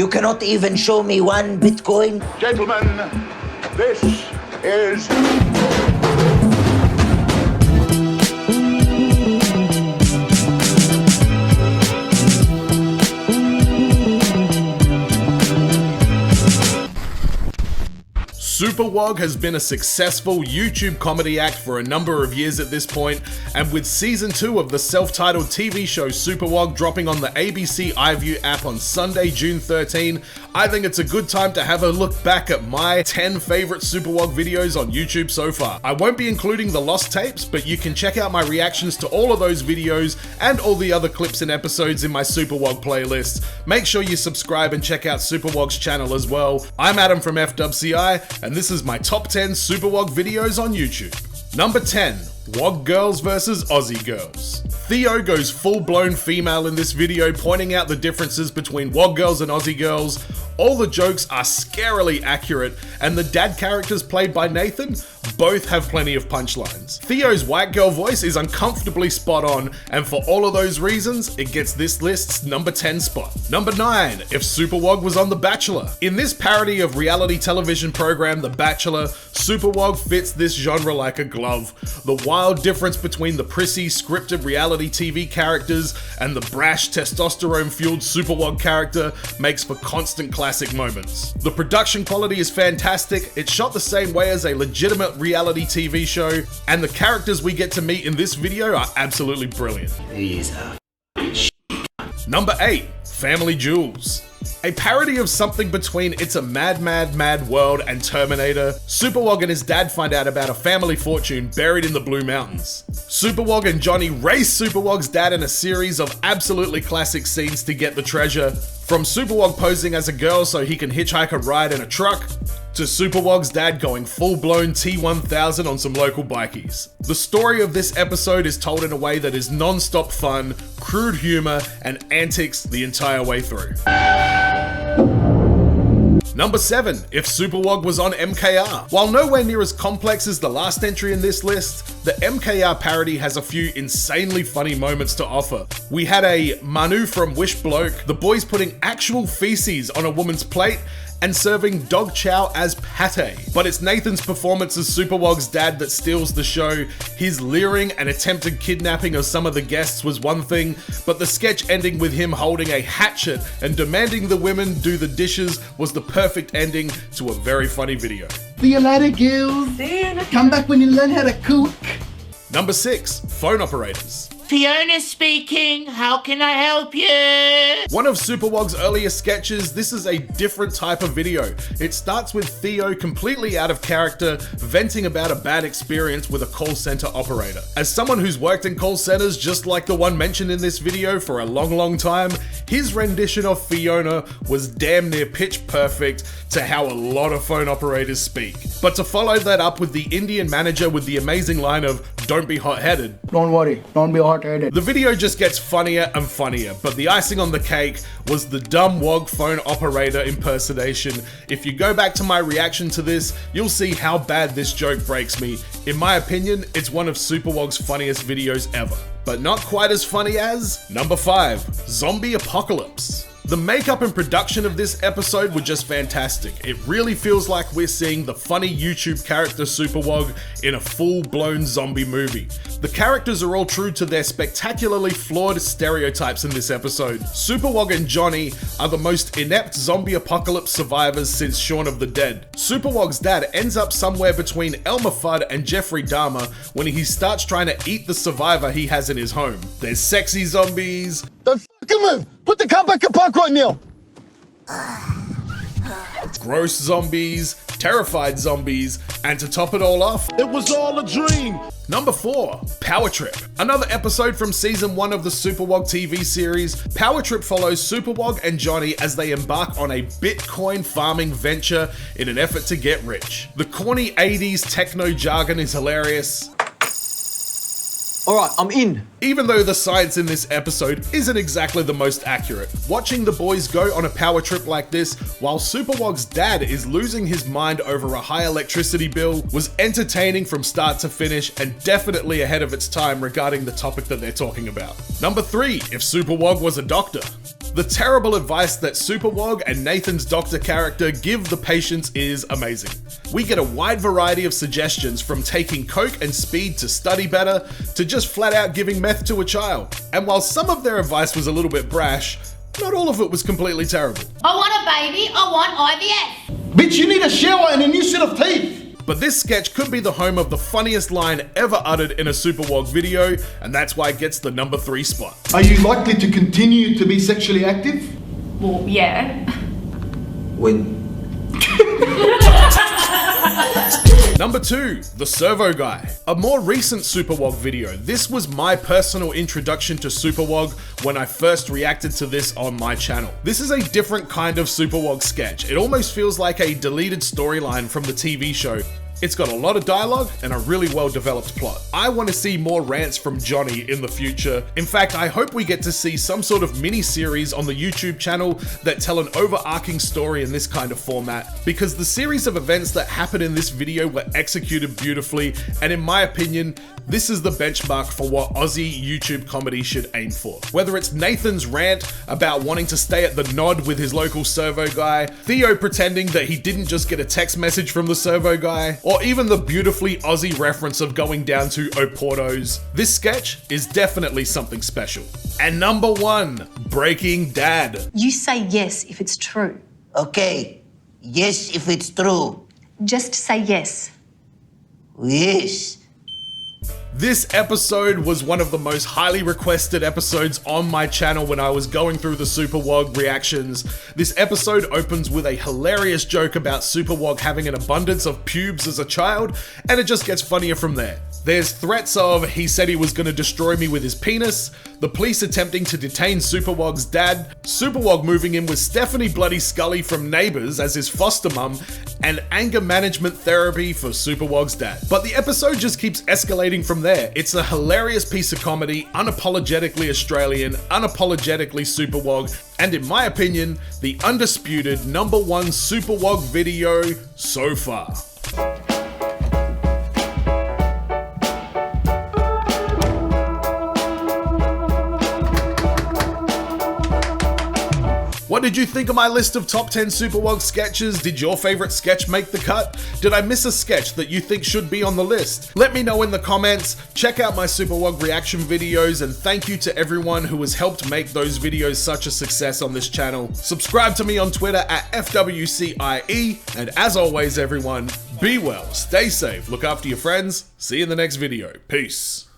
You cannot even show me one Bitcoin? Gentlemen, this is... Superwog has been a successful YouTube comedy act for a number of years at this point, and with season 2 of the self-titled TV show Superwog dropping on the ABC iView app on Sunday, June 13, I think it's a good time to have a look back at my 10 favorite Superwog videos on YouTube so far. I won't be including the lost tapes, but you can check out my reactions to all of those videos and all the other clips and episodes in my Superwog playlist. Make sure you subscribe and check out Superwog's channel as well. I'm Adam from FWCI, and this is my top 10 Superwog videos on YouTube. Number 10. Wog Girls vs Aussie Girls. Theo goes full-blown female in this video, pointing out the differences between Wog Girls and Aussie Girls. All the jokes are scarily accurate, and the dad characters played by Nathan both have plenty of punchlines. Theo's white girl voice is uncomfortably spot on, and for all of those reasons, it gets this list's number 10 spot. Number 9, if Superwog was on The Bachelor. In this parody of reality television program The Bachelor, Superwog fits this genre like a glove. The wild difference between the prissy, scripted reality TV characters and the brash, testosterone-fueled Superwog character makes for constant classic moments. The production quality is fantastic, it's shot the same way as a legitimate reality TV show, and the characters we get to meet in this video are absolutely brilliant. These are Number 8, Family Jewels. A parody of something between It's a Mad, Mad, Mad World and Terminator, Superwog and his dad find out about a family fortune buried in the Blue Mountains. Superwog and Johnny race Superwog's dad in a series of absolutely classic scenes to get the treasure, from Superwog posing as a girl so he can hitchhike a ride in a truck, to Superwog's dad going full-blown T1000 on some local bikies. The story of this episode is told in a way that is non-stop fun, crude humor, and antics the entire way through. Number 7, if Superwog was on MKR. While nowhere near as complex as the last entry in this list, the MKR parody has a few insanely funny moments to offer. We had a Manu from Wish Bloke, the boys putting actual feces on a woman's plate, and serving dog chow as pate. But it's Nathan's performance as Superwog's dad that steals the show. His leering and attempted kidnapping of some of the guests was one thing, but the sketch ending with him holding a hatchet and demanding the women do the dishes was the perfect ending to a very funny video. See you later, girls. Come back when you learn how to cook. Number 6, phone operators. Fiona speaking, how can I help you? One of Superwog's earlier sketches, this is a different type of video. It starts with Theo completely out of character, venting about a bad experience with a call center operator. As someone who's worked in call centers just like the one mentioned in this video for a long time, his rendition of Fiona was damn near pitch perfect to how a lot of phone operators speak. But to follow that up with the Indian manager with the amazing line of, "Don't be hot-headed." Don't worry, don't be hot-headed. The video just gets funnier and funnier, but the icing on the cake was the dumb Wog phone operator impersonation. If you go back to my reaction to this, you'll see how bad this joke breaks me. In my opinion, it's one of Superwog's funniest videos ever. But not quite as funny as number 5, Zombie Apocalypse. The makeup and production of this episode were just fantastic. It really feels like we're seeing the funny YouTube character Superwog in a full-blown zombie movie. The characters are all true to their spectacularly flawed stereotypes in this episode. Superwog and Johnny are the most inept zombie apocalypse survivors since Shaun of the Dead. Superwog's dad ends up somewhere between Elmer Fudd and Jeffrey Dahmer when he starts trying to eat the survivor he has in his home. There's sexy zombies, Don't fucking move! Put the car back in park right now! gross zombies, terrified zombies, and to top it all off, It was all a dream! Number 4, Power Trip. Another episode from season 1 of the Superwog TV series. Power Trip follows Superwog and Johnny as they embark on a Bitcoin farming venture in an effort to get rich. The corny 80s techno jargon is hilarious. Alright, I'm in. Even though the science in this episode isn't exactly the most accurate, watching the boys go on a power trip like this while Superwog's dad is losing his mind over a high electricity bill was entertaining from start to finish and definitely ahead of its time regarding the topic that they're talking about. Number 3, if Superwog was a doctor. The terrible advice that Superwog and Nathan's doctor character give the patients is amazing. We get a wide variety of suggestions from taking coke and speed to study better, to just flat out giving meth to a child. And while some of their advice was a little bit brash, not all of it was completely terrible. I want a baby, I want IVF. Bitch, you need a shower and a new set of teeth. But this sketch could be the home of the funniest line ever uttered in a Superwog video, and that's why it gets the number 3 spot. Are you likely to continue to be sexually active? Well, yeah. When? Number 2, the Servo Guy. A more recent Superwog video. This was my personal introduction to Superwog when I first reacted to this on my channel. This is a different kind of Superwog sketch. It almost feels like a deleted storyline from the TV show. It's got a lot of dialogue and a really well developed plot. I want to see more rants from Johnny in the future. In fact, I hope we get to see some sort of mini series on the YouTube channel that tell an overarching story in this kind of format, because the series of events that happen in this video were executed beautifully, and in my opinion, this is the benchmark for what Aussie YouTube comedy should aim for. Whether it's Nathan's rant about wanting to stay at the Nod with his local servo guy, Theo pretending that he didn't just get a text message from the servo guy, or even the beautifully Aussie reference of going down to Oporto's. This sketch is definitely something special. And number 1, Breaking Dad. You say yes if it's true. Okay. Yes, if it's true. Just say yes. Yes. This episode was one of the most highly requested episodes on my channel when I was going through the Superwog reactions. This episode opens with a hilarious joke about Superwog having an abundance of pubes as a child, and it just gets funnier from there. There's threats of he said he was going to destroy me with his penis, the police attempting to detain Superwog's dad, Superwog moving in with Stephanie Bloody Scully from Neighbours as his foster mum, and anger management therapy for Superwog's dad. But the episode just keeps escalating from there. It's a hilarious piece of comedy, unapologetically Australian, unapologetically Superwog, and in my opinion, the undisputed number 1 Superwog video so far. What did you think of my list of top 10 Superwog sketches? Did your favorite sketch make the cut? Did I miss a sketch that you think should be on the list? Let me know in the comments. Check out my Superwog reaction videos, and thank you to everyone who has helped make those videos such a success on this channel. Subscribe to me on Twitter at FWCIE, and as always everyone, be well, stay safe, look after your friends, see you in the next video. Peace.